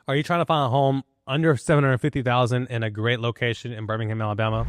Are you trying to find a home under $750,000 in a great location in Birmingham, Alabama?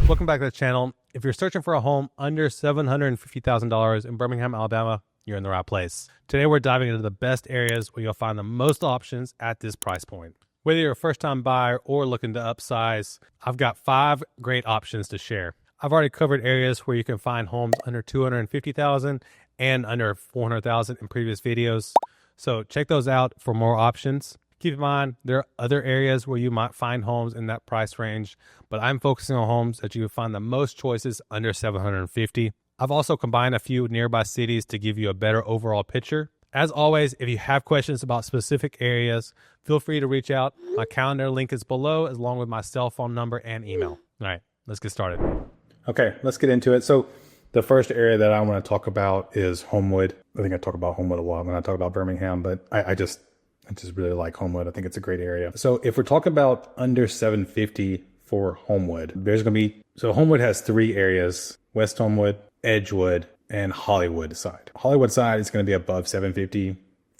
Welcome back to the channel. If you're searching for a home under $750,000 in Birmingham, Alabama, you're in the right place. Today we're diving into the best areas where you'll find the most options at this price point. Whether you're a first-time buyer or looking to upsize, I've got 5 great options to share. I've already covered areas where you can find homes under $250,000 and under $400,000 in previous videos. So check those out for more options. Keep in mind, there are other areas where you might find homes in that price range, but I'm focusing on homes that you will find the most choices under $750,000. I've also combined a few nearby cities to give you a better overall picture. As always, if you have questions about specific areas, feel free to reach out. My calendar link is below, along with my cell phone number and email. All right, let's get started. Okay, let's get into it. So the first area that I want to talk about is Homewood. I think I talk about Homewood a lot when I talk about Birmingham, but I just really like Homewood. I think it's a great area. So if we're talking about under $750,000 for Homewood, there's going to be, so Homewood has 3 areas: West Homewood, Edgewood, and Hollywood side. Hollywood side is going to be above $750,000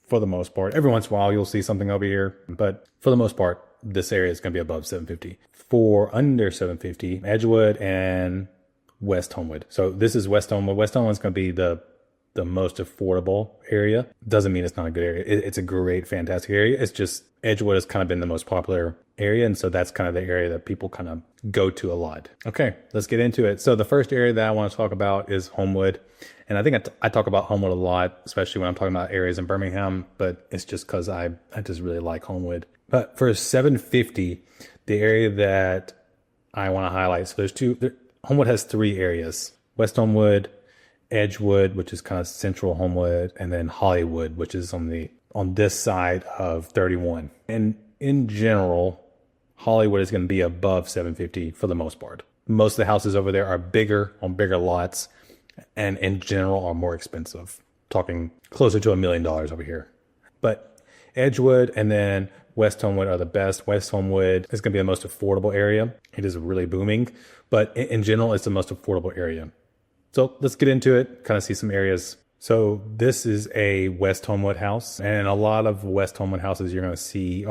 for the most part. Every once in a while you'll see something over here, but for the most part, this area is going to be above $750,000. For under $750,000, Edgewood and West Homewood. So this is West Homewood. West Homewood is going to be the most affordable area. Doesn't mean it's not a good area. It's a great, fantastic area. It's just Edgewood has kind of been the most popular area. And so that's kind of the area that people kind of go to a lot. Okay, let's get into it. So the first area that I want to talk about is Homewood. And I think I talk about Homewood a lot, especially when I'm talking about areas in Birmingham, but it's just because I just really like Homewood. But for $750,000, the area that I want to highlight, so Homewood has 3 areas: West Homewood, Edgewood, which is kind of central Homewood, and then Hollywood, which is on this side of 31. And in general, Hollywood is going to be above $750,000 for the most part. Most of the houses over there are bigger, on bigger lots, and in general are more expensive. Talking closer to $1 million over here. But Edgewood and then West Homewood are the best. West Homewood is going to be the most affordable area. It is really booming, but in general, it's the most affordable area. So let's get into it, kind of see some areas. So this is a West Homewood house, and a lot of West Homewood houses you're going to see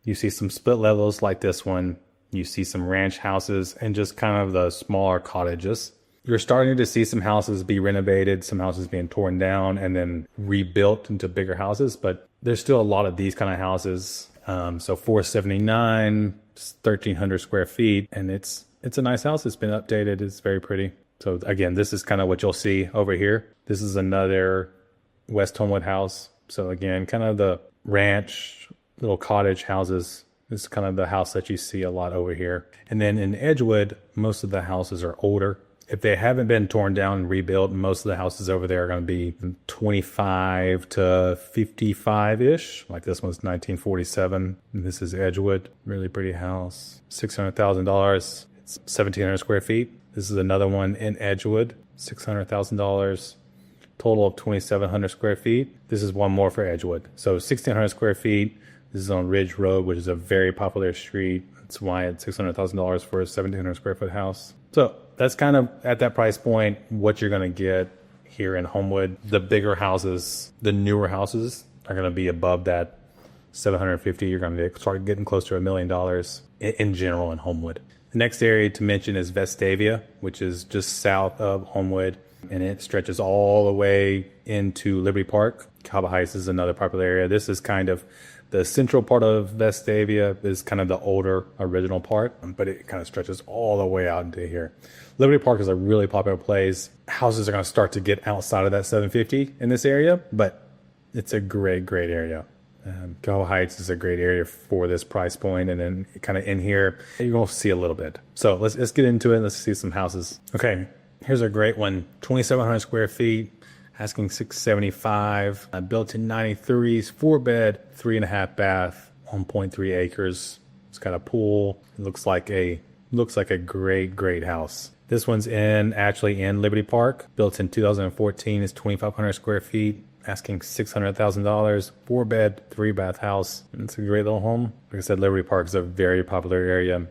you see some split levels like this one. You see some ranch houses and just kind of the smaller cottages. You're starting to see some houses be renovated, some houses being torn down and then rebuilt into bigger houses, but there's still a lot of these kind of houses. So 479, 1,300 square feet, and it's a nice house. It's been updated. It's very pretty. So again, this is kind of what you'll see over here. This is another West Homewood house. So again, kind of the ranch, little cottage houses. This is kind of the house that you see a lot over here. And then in Edgewood, most of the houses are older. If they haven't been torn down and rebuilt, most of the houses over there are going to be 25 to 55-ish. Like this one's 1947. And this is Edgewood. Really pretty house. $600,000. It's 1,700 square feet. This is another one in Edgewood. $600,000. Total of 2,700 square feet. This is one more for Edgewood. So 1,600 square feet. This is on Ridge Road, which is a very popular street. That's why it's $600,000 for a 1,700 square foot house. So that's kind of at that price point what you're going to get here in Homewood. The bigger houses, the newer houses are going to be above that $750,000. You're going to start getting close to $1 million in general in Homewood. The next area to mention is Vestavia, which is just south of Homewood, and it stretches all the way into Liberty Park. Cowboy Heights is another popular area. This is kind of the central part of Vestavia, is kind of the older original part, but it kind of stretches all the way out into here. Liberty Park is a really popular place. Houses are going to start to get outside of that $750,000 in this area, but it's a great area. Cowboy Heights is a great area for this price point, and then kind of in here you're going to see a little bit. So let's get into it. Let's see some houses. Okay, here's a great one. 2,700 square feet. Asking $675,000, built in 93s, 4-bed, 3.5 bath, 1.3 acres. It's got a pool. It looks like a great house. This one's actually in Liberty Park, built in 2014. It's 2,500 square feet. Asking $600,000, 4-bed, 3-bath house. It's a great little home. Like I said, Liberty Park is a very popular area.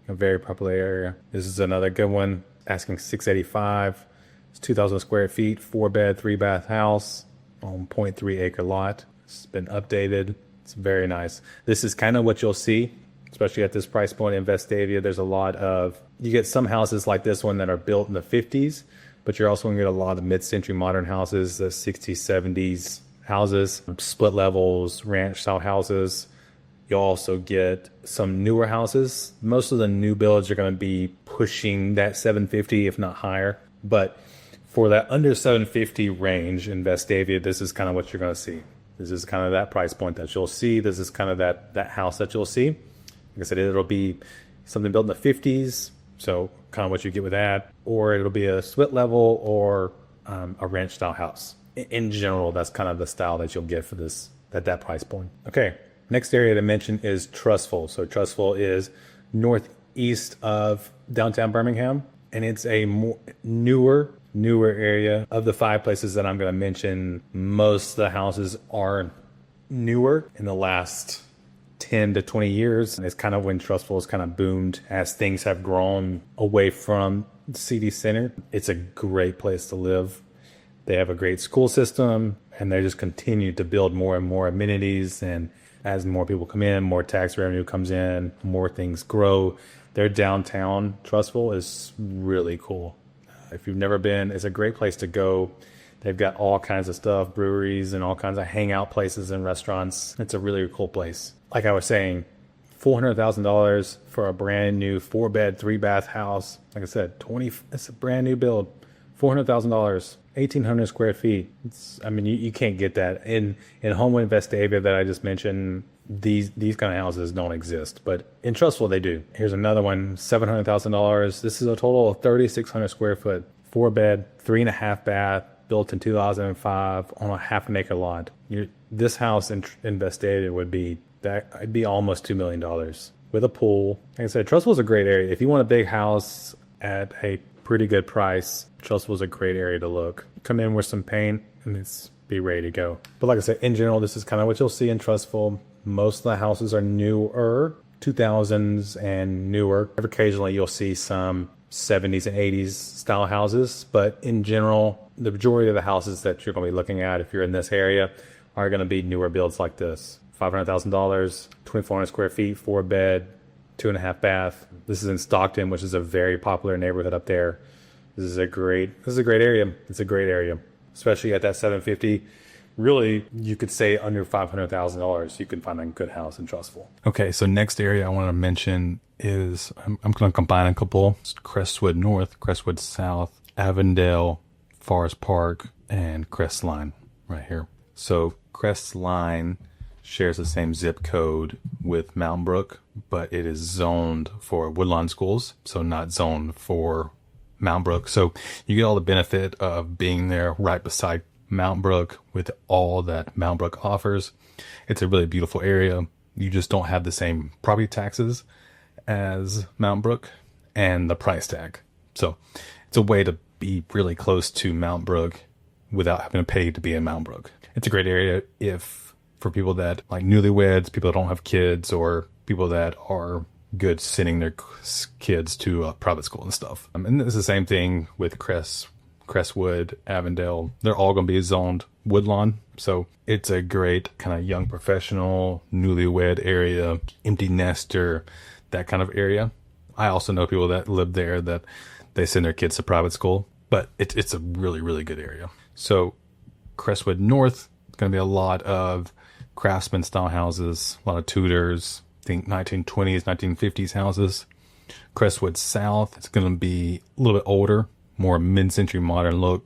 This is another good one. Asking $685,000. It's 2,000 square feet, 4-bed, 3-bath house on 0.3 acre lot. It's been updated. It's very nice. This is kind of what you'll see, especially at this price point in Vestavia. There's a lot of, you get some houses like this one that are built in the 50s, but you're also going to get a lot of mid-century modern houses, the 60s, 70s houses, split levels, ranch style houses. You'll also get some newer houses. Most of the new builds are going to be pushing that 750, if not higher. But for that under 750 range in Vestavia, this is kind of what you're going to see. This is kind of that price point that you'll see. This is kind of that house that you'll see. Like I said, it'll be something built in the 50s. So kind of what you get with that. Or it'll be a split level or a ranch style house. In general, that's kind of the style that you'll get for this at that price point. Okay. Next area to mention is 𝐿𝐻𝐿. So 𝐿𝐻𝐿 is northeast of downtown Birmingham, and it's a more newer area. Of the 5 places that I'm going to mention, most of the houses are newer in the last 10 to 20 years. And it's kind of when 𝐿𝐻𝐿 has kind of boomed as things have grown away from the city center. It's a great place to live. They have a great school system, and they just continue to build more and more amenities. And as more people come in, more tax revenue comes in, more things grow. Their downtown, 𝐿𝐻𝐿, is really cool. If you've never been, it's a great place to go. They've got all kinds of stuff, breweries and all kinds of hangout places and restaurants. It's a really cool place. Like I was saying, $400,000 for a brand new 4-bed, 3-bath house. Like I said, it's a brand new build. $400,000, 1,800 square feet. You can't get that in Homewood Vestavia that I just mentioned. These kind of houses don't exist, but in 𝐿𝐻𝐿 they do. Here's another one, $700,000. This is a total of 3,600 square foot, 4-bed, 3.5 bath, built in 2005 on a half an acre lot. This house in Vestavia would be it'd be almost $2 million with a pool. Like I said, 𝐿𝐻𝐿 is a great area. If you want a big house at a pretty good price, 𝐿𝐻𝐿 is a great area to look. Come in with some paint and it's be ready to go. But like I said, in general, this is kind of what you'll see in 𝐿𝐻𝐿. Most of the houses are newer, 2000s and newer. Occasionally you'll see some 70s and 80s style houses, but in general, the majority of the houses that you're going to be looking at if you're in this area are going to be newer builds like this. $500,000, 2,400 square feet, 4-bed, 2.5 bath. This is in Stockton, which is a very popular neighborhood up there. This is a great area. It's a great area, especially at that 750. Really, you could say under $500,000, you can find a good house in 𝐿𝐻𝐿. Okay, so next area I want to mention is, I'm going to combine a couple. It's Crestwood North, Crestwood South, Avondale, Forest Park, and Crestline right here. So Crestline shares the same zip code with Mountain Brook, but it is zoned for Woodlawn schools, so not zoned for Mountain Brook. So you get all the benefit of being there right beside Mountain Brook with all that Mountain Brook offers. It's a really beautiful area. You just don't have the same property taxes as Mountain Brook and the price tag. So it's a way to be really close to Mountain Brook without having to pay to be in Mountain Brook. It's a great area for people that like newlyweds, people that don't have kids, or people that are good sending their kids to private school and stuff. And it's the same thing with Crestwood, Avondale. They're all going to be zoned Woodlawn. So it's a great kind of young professional, newlywed area, empty nester, that kind of area. I also know people that live there that they send their kids to private school, but it's a really, really good area. So Crestwood North is going to be a lot of craftsman style houses, a lot of Tudors, I think 1920s, 1950s houses. Crestwood South, it's going to be a little bit older, more mid-century modern look,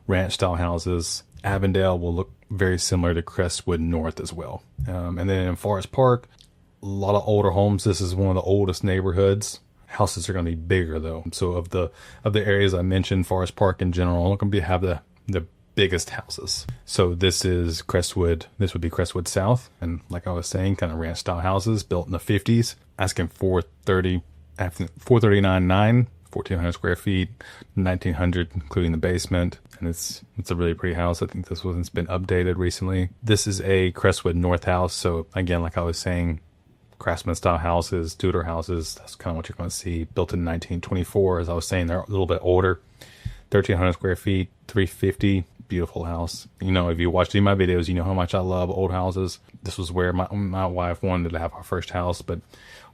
ranch style houses. Avondale will look very similar to Crestwood North as well. And then in Forest Park, a lot of older homes. This is one of the oldest neighborhoods. Houses are going to be bigger though. So of the areas I mentioned, Forest Park in general, are going to have the biggest houses. So this is Crestwood. This would be Crestwood South. And like I was saying, kind of ranch style houses built in the 50s, asking $439.9, 1,400 square feet, 1,900 including the basement. And it's a really pretty house. I think this one's been updated recently. This is a Crestwood North house. So again, like I was saying, craftsman style houses, Tudor houses, that's kind of what you're going to see. Built in 1924, as I was saying, they're a little bit older. 1,300 square feet, 350. Beautiful house. You know, if you watched any of my videos, you know how much I love old houses. This was where my wife wanted to have our first house, but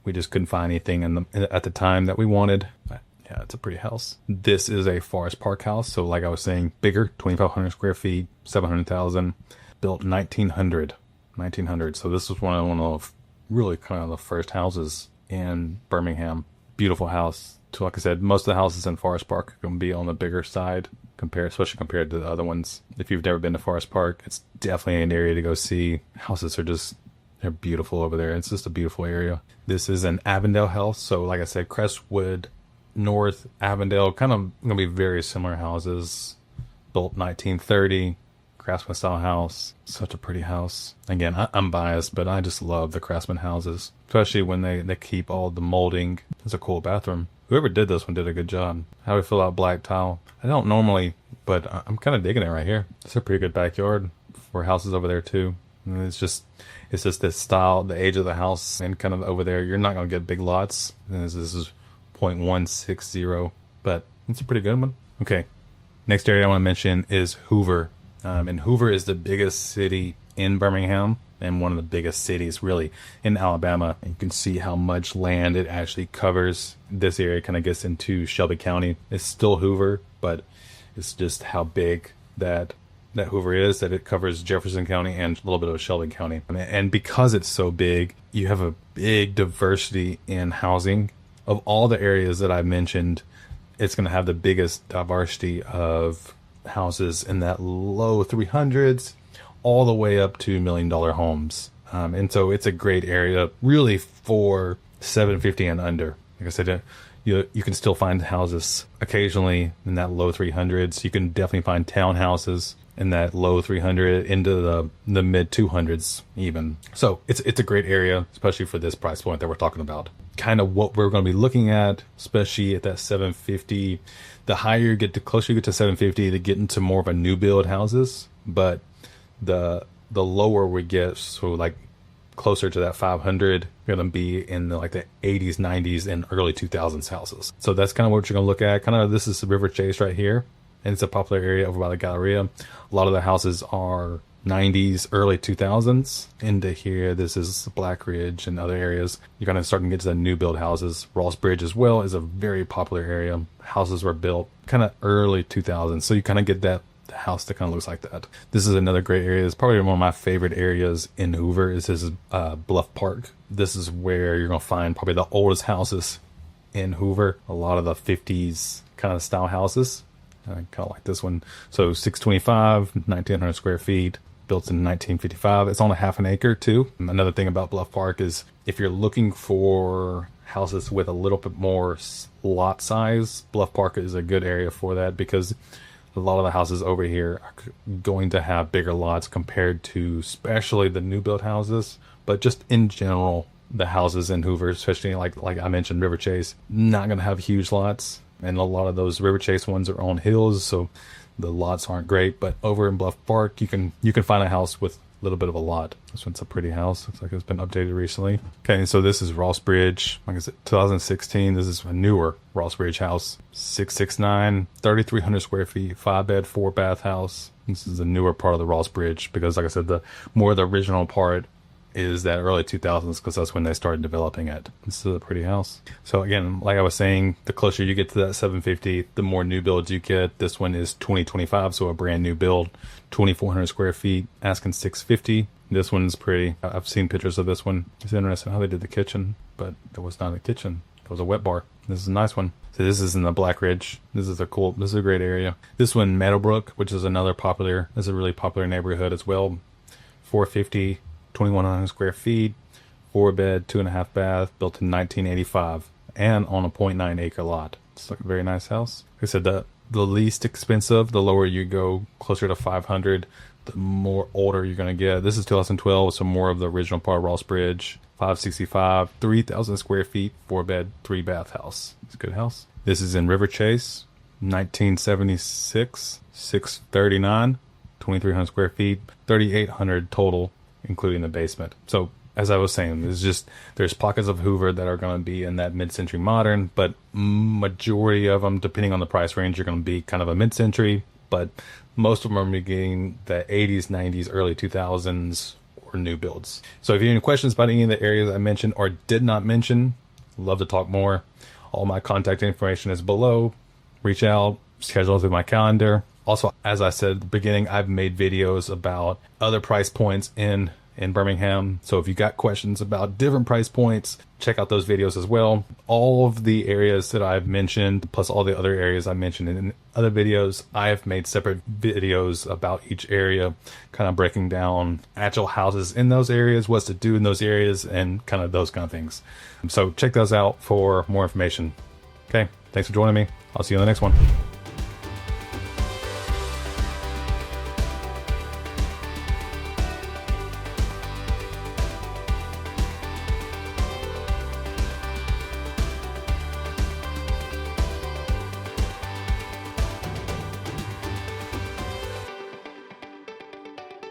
we just couldn't find anything at the time that we wanted. But yeah, it's a pretty house. This is a Forest Park house. So like I was saying, bigger, 2,500 square feet, 700,000, built 1900. So this was one of really kind of the first houses in Birmingham. Beautiful house. So like I said, most of the houses in Forest Park are going to be on the bigger side, especially compared to the other ones. If you've never been to Forest Park, it's definitely an area to go see. Houses are they're beautiful over there. It's just a beautiful area. This is an Avondale house. So like I said, Crestwood, North, Avondale, kind of going to be very similar houses. Built 1930, Craftsman style house. Such a pretty house. Again, I'm biased, but I just love the Craftsman houses, especially when they keep all the molding. It's a cool bathroom. Whoever did this one did a good job. How do we feel about black tile? I don't normally, but I'm kind of digging it right here. It's a pretty good backyard for houses over there too. And it's just this style, the age of the house, and kind of over there, you're not going to get big lots. This is 0.160, but it's a pretty good one. Okay, next area I want to mention is Hoover. And Hoover is the biggest city in Birmingham and one of the biggest cities really in Alabama. And you can see how much land it actually covers. This area kind of gets into Shelby County. It's still Hoover, but it's just how big that Hoover is, that it covers Jefferson County and a little bit of Shelby County. And because it's so big, you have a big diversity in housing. Of all the areas that I mentioned, it's going to have the biggest diversity of houses in that low 300s all the way up to $1 million homes. And so it's a great area really for 750 and under. Like I said, you can still find houses occasionally in that low 300s. You can definitely find townhouses in that low 300 into the mid 200s even. So it's a great area, especially for this price point that we're talking about. Kind of what we're going to be looking at, especially at that 750. The higher you get, the closer you get to 750, to get into more of a new build houses. But the lower we get, so like closer to that 500, you're going to be in the 80s, 90s, and early 2000s houses. So that's kind of what you're going to look at. Kind of this is River Chase right here, and it's a popular area over by the Galleria. A lot of the houses are 90s, early 2000s. Into here, this is Black Ridge and other areas. You're going to start to get to the new build houses. Ross Bridge as well is a very popular area. Houses were built kind of early 2000s, so you kind of get that house that kind of looks like that. This is another great area. It's probably one of my favorite areas in Hoover. This is Bluff Park. This is where you're going to find probably the oldest houses in Hoover. A lot of the 50s kind of style houses. Kind of like this one. So 625, 1,900 square feet, built in 1955. It's on a half an acre too. Another thing about Bluff Park is if you're looking for houses with a little bit more lot size, Bluff Park is a good area for that, because a lot of the houses over here are going to have bigger lots compared to especially the new build houses. But just in general, the houses in Hoover, especially like I mentioned, River Chase, not going to have huge lots. And a lot of those River Chase ones are on hills, so the lots aren't great. But over in Bluff Park, you can find a house with a little bit of a lot. This one's a pretty house. Looks like it's been updated recently. Okay, so this is Ross Bridge. Like I said, 2016. This is a newer Ross Bridge house. 669, 3,300 square feet, 5-bed, 4-bath house. This is a newer part of the Ross Bridge because, like I said, the original part is that early 2000s, because that's when they started developing it. This is a pretty house. So again, like I was saying, the closer you get to that 750, the more new builds you get. This one is 2025, so a brand new build, 2,400 square feet, asking 650. This one's pretty. I've seen pictures of this one. It's interesting how they did the kitchen, but it was not a kitchen. It was a wet bar. This is a nice one. So this is in the Black Ridge. This is a great area. This one, Meadowbrook, which is another this is a really popular neighborhood as well. 450. 2,100 square feet, 4-bed, 2.5 bath, built in 1985, and on a 0.9 acre lot. It's like a very nice house. Like I said, the least expensive, the lower you go, closer to 500, the more older you're going to get. This is 2012, so more of the original part of Ross Bridge. 565, 3,000 square feet, 4-bed, 3-bath house. It's a good house. This is in River Chase, 1976, 639, 2,300 square feet, 3,800 total, including the basement. So as I was saying, there's pockets of Hoover that are going to be in that mid-century modern, but majority of them, depending on the price range, are going to be kind of a mid-century, but most of them are going to be getting the 80s, 90s, early 2000s or new builds. So if you have any questions about any of the areas I mentioned or did not mention, love to talk more. All my contact information is below. Reach out, schedule through my calendar. Also, as I said at the beginning, I've made videos about other price points in Birmingham. So if you got questions about different price points, check out those videos as well. All of the areas that I've mentioned, plus all the other areas I mentioned in other videos, I have made separate videos about each area, kind of breaking down actual houses in those areas, what's to do in those areas, and kind of those kind of things. So check those out for more information. Okay, thanks for joining me. I'll see you in the next one.